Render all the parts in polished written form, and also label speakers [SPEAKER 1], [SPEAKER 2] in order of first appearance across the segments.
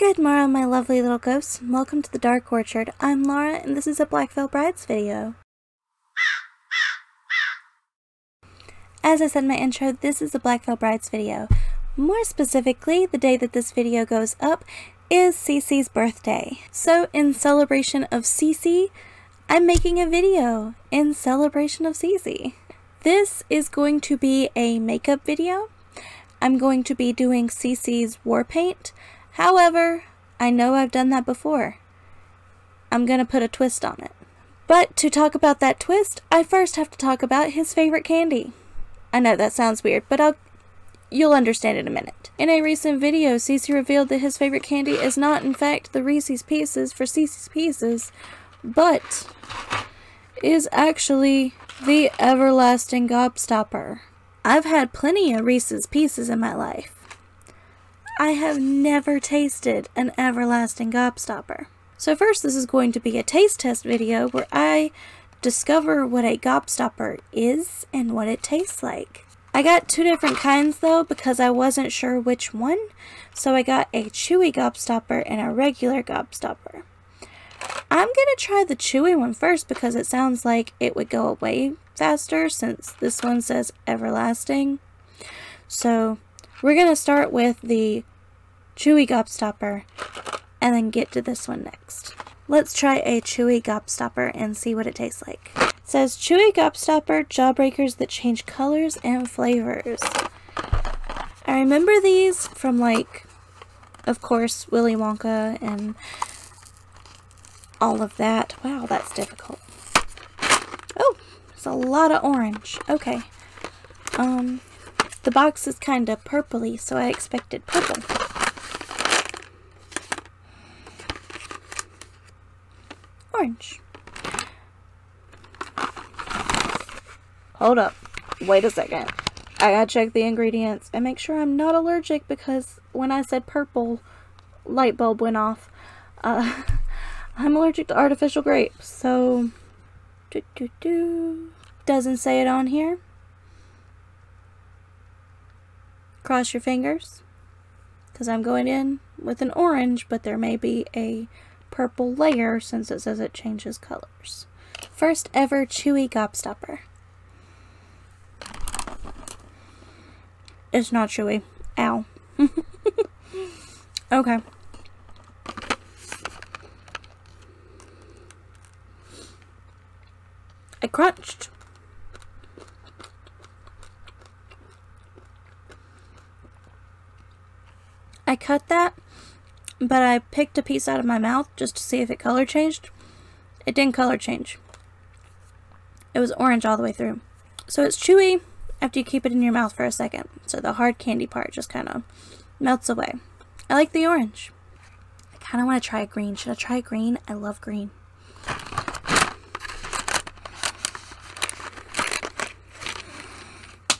[SPEAKER 1] Good morning, my lovely little ghosts. Welcome to the Dark Orchard. I'm Laura, and this is a Black Veil Brides video. As I said in my intro, this is a Black Veil Brides video. More specifically, the day that this video goes up is Cece's birthday. So, in celebration of Cece, I'm making a video in celebration of Cece. This is going to be a makeup video. I'm going to be doing Cece's war paint. However, I know I've done that before. I'm gonna put a twist on it. But to talk about that twist, I first have to talk about his favorite candy. I know that sounds weird, but you'll understand in a minute. In a recent video, Cece revealed that his favorite candy is not in fact the Reese's Pieces for Cece's Pieces, but is actually the everlasting gobstopper. I've had plenty of Reese's Pieces in my life. I have never tasted an everlasting gobstopper. So first, this is going to be a taste test video where I discover what a gobstopper is and what it tastes like. I got two different kinds though because I wasn't sure which one, so I got a chewy gobstopper and a regular gobstopper. I'm gonna try the chewy one first because it sounds like it would go away faster since this one says everlasting. So we're gonna start with the chewy gobstopper and then get to this one next. Let's try a chewy gobstopper and see what it tastes like. It says chewy gobstopper, jawbreakers that change colors and flavors. I remember these from, like, of course, Willy Wonka and all of that. Wow, that's difficult. Oh, it's a lot of orange. Okay. The box is kind of purpley, so I expected purple. Orange. Hold up. Wait a second. I gotta check the ingredients and make sure I'm not allergic because when I said purple, light bulb went off. I'm allergic to artificial grapes, so doesn't say it on here. Cross your fingers, because I'm going in with an orange, but there may be a purple layer since it says it changes colors. First ever chewy gobstopper. It's not chewy. Ow. Okay. I crunched. I cut that, but I picked a piece out of my mouth just to see if it color changed. It didn't color change. It was orange all the way through. So it's chewy after you keep it in your mouth for a second. So the hard candy part just kind of melts away. I like the orange. I kind of want to try green. Should I try green? I love green.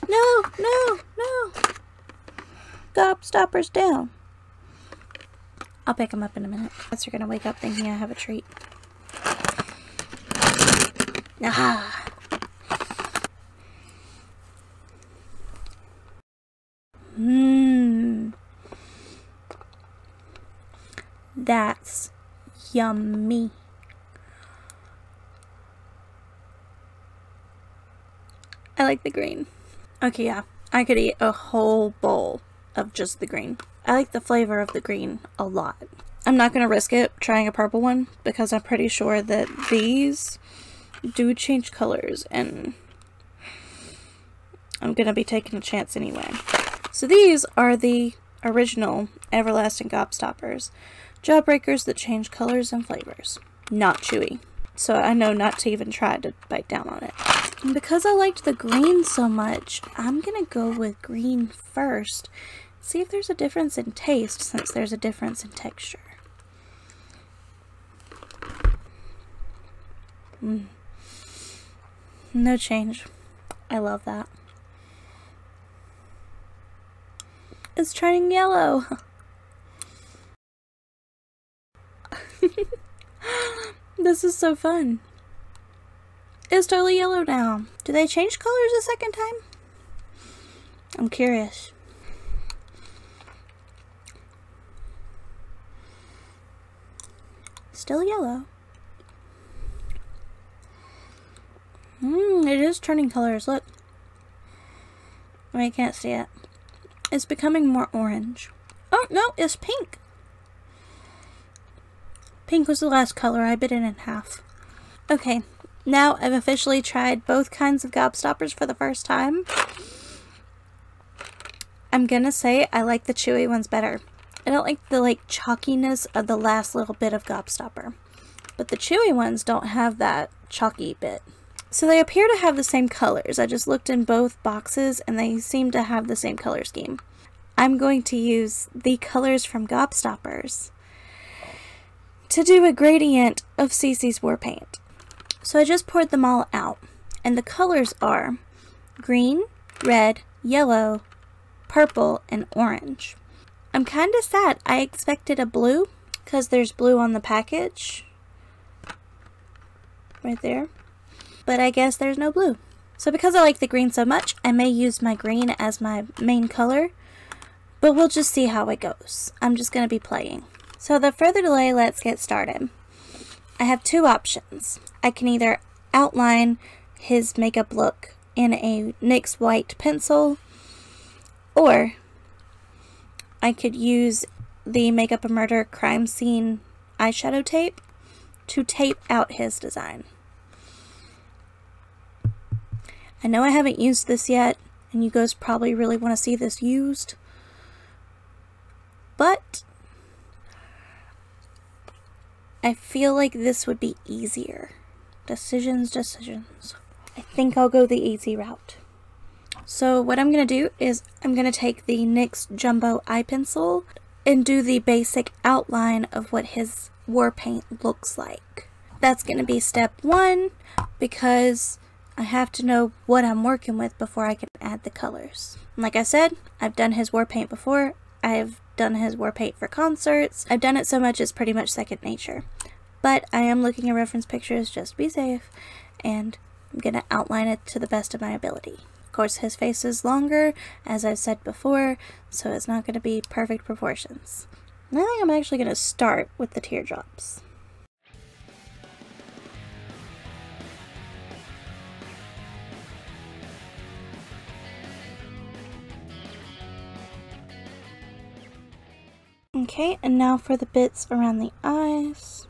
[SPEAKER 1] No, no, no. Gobstopper's down. I'll pick them up in a minute. Guess you're gonna wake up thinking I have a treat. Ah. That's yummy. I like the green. Okay, yeah. I could eat a whole bowl of just the green. I like the flavor of the green a lot. I'm not going to risk it trying a purple one because I'm pretty sure that these do change colors and I'm going to be taking a chance anyway. So these are the original everlasting gobstoppers. Jawbreakers that change colors and flavors. Not chewy. So I know not to even try to bite down on it. And because I liked the green so much, I'm going to go with green first. See if there's a difference in taste since there's a difference in texture. No change. I love that. It's turning yellow. This is so fun. It's totally yellow now. Do they change colors a second time? I'm curious. Still yellow. It is turning colors, look. Oh, you can't see it. It's becoming more orange. Oh, no, it's pink. Pink was the last color. I bit it in half. Okay, now I've officially tried both kinds of gobstoppers for the first time. I'm gonna say I like the chewy ones better. I don't like the chalkiness of the last little bit of gobstopper. But the chewy ones don't have that chalky bit. So they appear to have the same colors. I just looked in both boxes and they seem to have the same color scheme. I'm going to use the colors from gobstoppers to do a gradient of CC's war paint. So I just poured them all out, and the colors are green, red, yellow, purple, and orange. I'm kind of sad. I expected a blue because there's blue on the package right there, but I guess there's no blue. So because I like the green so much, I may use my green as my main color, but we'll just see how it goes. I'm just going to be playing. So without further delay, let's get started. I have two options. I can either outline his makeup look in a NYX white pencil, or I could use the Makeup a Murder crime scene eyeshadow tape to tape out his design. I know I haven't used this yet, and you guys probably really want to see this used, but I feel like this would be easier. Decisions. I think I'll go the easy route. So what I'm going to do is I'm going to take the NYX Jumbo eye pencil and do the basic outline of what his war paint looks like. That's going to be step one because I have to know what I'm working with before I can add the colors. And like I said, I've done his war paint before. I've done his war paint for concerts. I've done it so much it's pretty much second nature. But I am looking at reference pictures just to be safe, and I'm going to outline it to the best of my ability. Of course, his face is longer, as I've said before, so it's not going to be perfect proportions. And I think I'm actually going to start with the teardrops. Okay, and now for the bits around the eyes.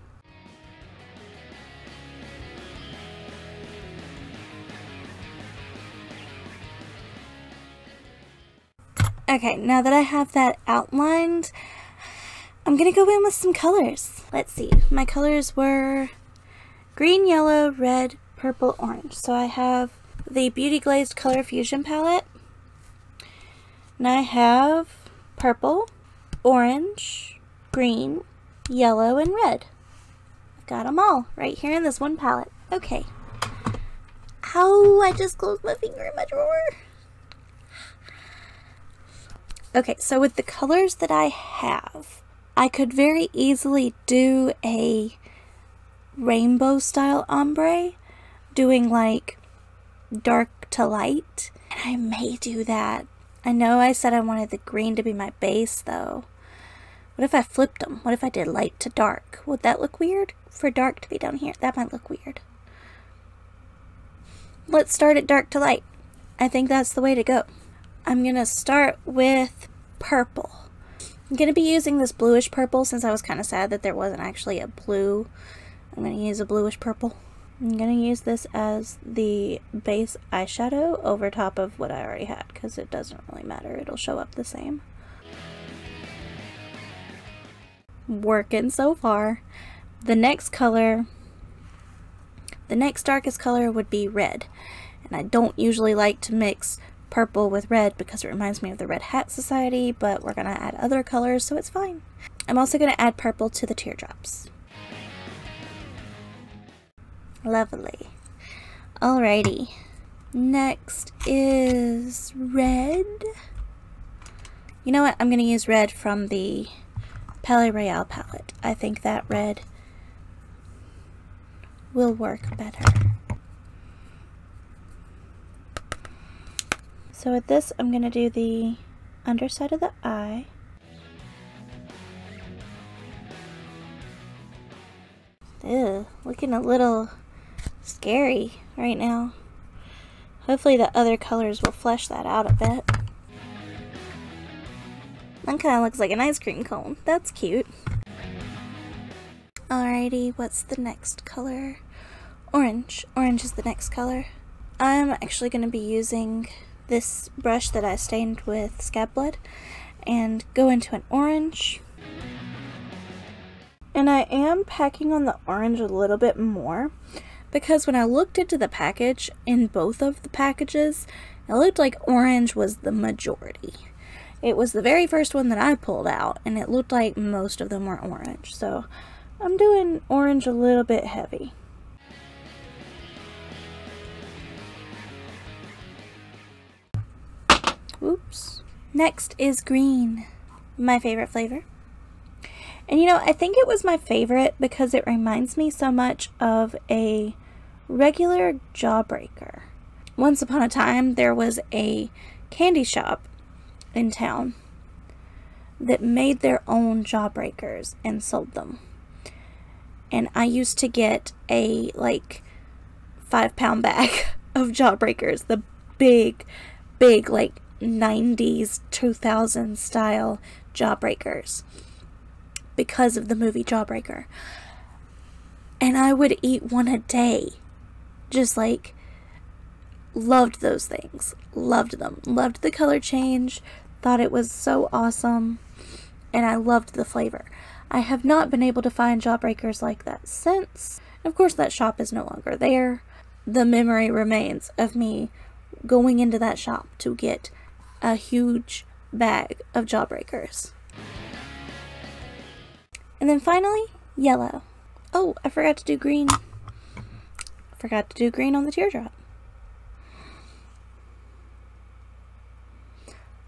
[SPEAKER 1] Okay, now that I have that outlined, I'm gonna go in with some colors. Let's see, my colors were green, yellow, red, purple, orange. So I have the Beauty Glazed Color Fusion palette, and I have purple, orange, green, yellow, and red. I've got them all right here in this one palette. Okay. Ow, I just closed my finger in my drawer. Okay, so with the colors that I have, I could very easily do a rainbow style ombre, doing like dark to light, and I may do that. I know I said I wanted the green to be my base though. What if I flipped them? What if I did light to dark? Would that look weird? For dark to be down here? That might look weird. Let's start at dark to light. I think that's the way to go. I'm going to start with purple. I'm going to be using this bluish purple since I was kind of sad that there wasn't actually a blue. I'm going to use a bluish purple. I'm going to use this as the base eyeshadow over top of what I already had because it doesn't really matter. It'll show up the same. Working so far. The next color, the next darkest color would be red. And I don't usually like to mix purple with red because it reminds me of the Red Hat Society, but we're going to add other colors, so it's fine. I'm also going to add purple to the teardrops. Lovely. Alrighty. Next is red. You know what? I'm going to use red from the Palais Royale palette. I think that red will work better. So with this, I'm going to do the underside of the eye. Ew, looking a little scary right now. Hopefully the other colors will flesh that out a bit. That kind of looks like an ice cream cone. That's cute. Alrighty, what's the next color? Orange. Orange is the next color. I'm actually going to be using this brush that I stained with scab blood and go into an orange. And I am packing on the orange a little bit more because when I looked into the package, in both of the packages, it looked like orange was the majority. It was the very first one that I pulled out, and it looked like most of them were orange. So I'm doing orange a little bit heavy. Oops. Next is green, my favorite flavor. And you know, I think it was my favorite because it reminds me so much of a regular Jawbreaker. Once upon a time, there was a candy shop in town that made their own Jawbreakers and sold them. And I used to get a like 5-pound bag of Jawbreakers, the big like 90s 2000s style Jawbreakers, because of the movie Jawbreaker. And I would eat one a day. Just like, loved those things. Loved them. Loved the color change. Thought it was so awesome. And I loved the flavor. I have not been able to find Jawbreakers like that since. Of course, that shop is no longer there. The memory remains of me going into that shop to get a huge bag of Jawbreakers. And then finally, yellow. Oh, I forgot to do green. Forgot to do green on the teardrop.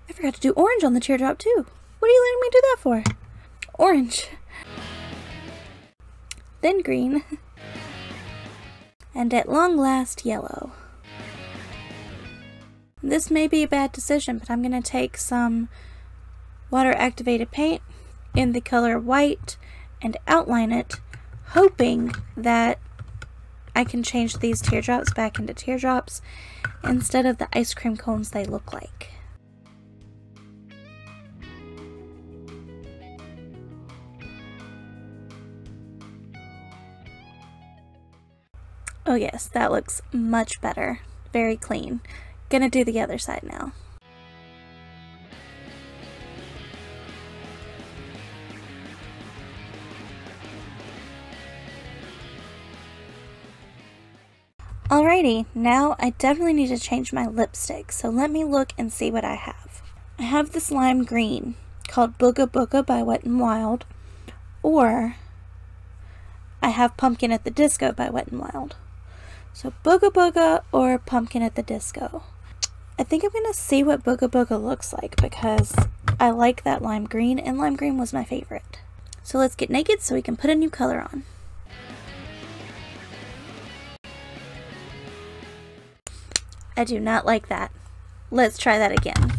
[SPEAKER 1] I forgot to do orange on the teardrop too. What are you letting me do that for? Orange. Then green. And at long last, yellow. This may be a bad decision, but I'm going to take some water activated paint in the color white and outline it, hoping that I can change these teardrops back into teardrops instead of the ice cream cones they look like. Oh yes, that looks much better. Very clean. Gonna do the other side now. Alrighty, now I definitely need to change my lipstick, so let me look and see what I have. I have this lime green called Booga Booga by Wet n Wild, or I have Pumpkin at the Disco by Wet n Wild. So Booga Booga or Pumpkin at the Disco. I think I'm going to see what Booga Booga looks like because I like that lime green, and lime green was my favorite. So let's get naked so we can put a new color on. I do not like that. Let's try that again.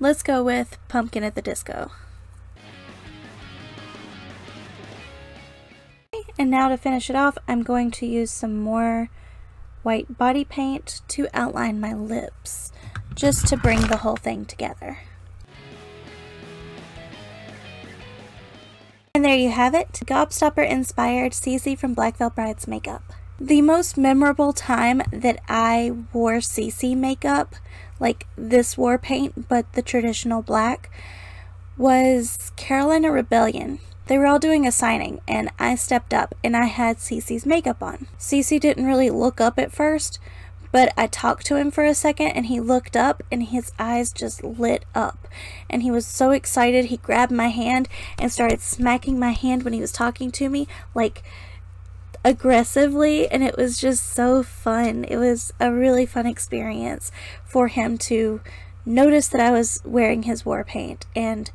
[SPEAKER 1] Let's go with Pumpkin at the Disco. And now to finish it off, I'm going to use some more white body paint to outline my lips, just to bring the whole thing together. And there you have it, Gobstopper inspired Cece from Black Veil Bride's makeup. The most memorable time that I wore Cece makeup, like this war paint but the traditional black, was Carolina Rebellion. They were all doing a signing and I stepped up and I had Cece's makeup on. Cece didn't really look up at first, but I talked to him for a second and he looked up and his eyes just lit up. And he was so excited, he grabbed my hand and started smacking my hand when he was talking to me, like aggressively, and it was just so fun. It was a really fun experience for him to notice that I was wearing his war paint and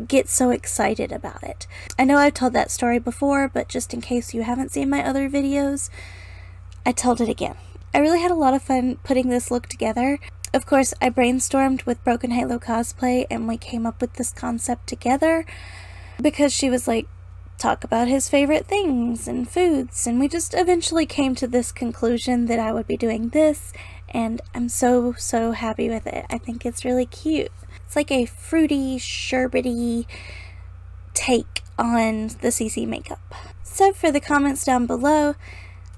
[SPEAKER 1] get so excited about it. I know I've told that story before, but just in case you haven't seen my other videos, I told it again. I really had a lot of fun putting this look together. Of course, I brainstormed with Broken Halo Cosplay and we came up with this concept together because she was like talk about his favorite things and foods, and we just eventually came to this conclusion that I would be doing this, and I'm so happy with it. I think it's really cute. It's like a fruity, sherbety take on the CC makeup. So for the comments down below,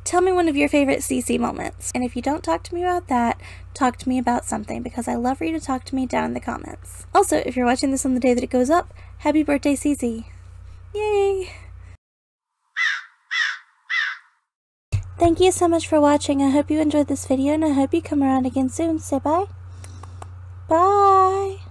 [SPEAKER 1] tell me one of your favorite CC moments. And if you don't talk to me about that, talk to me about something, because I love for you to talk to me down in the comments. Also, if you're watching this on the day that it goes up, happy birthday, CC. Yay! Thank you so much for watching. I hope you enjoyed this video, and I hope you come around again soon. Say bye. Bye!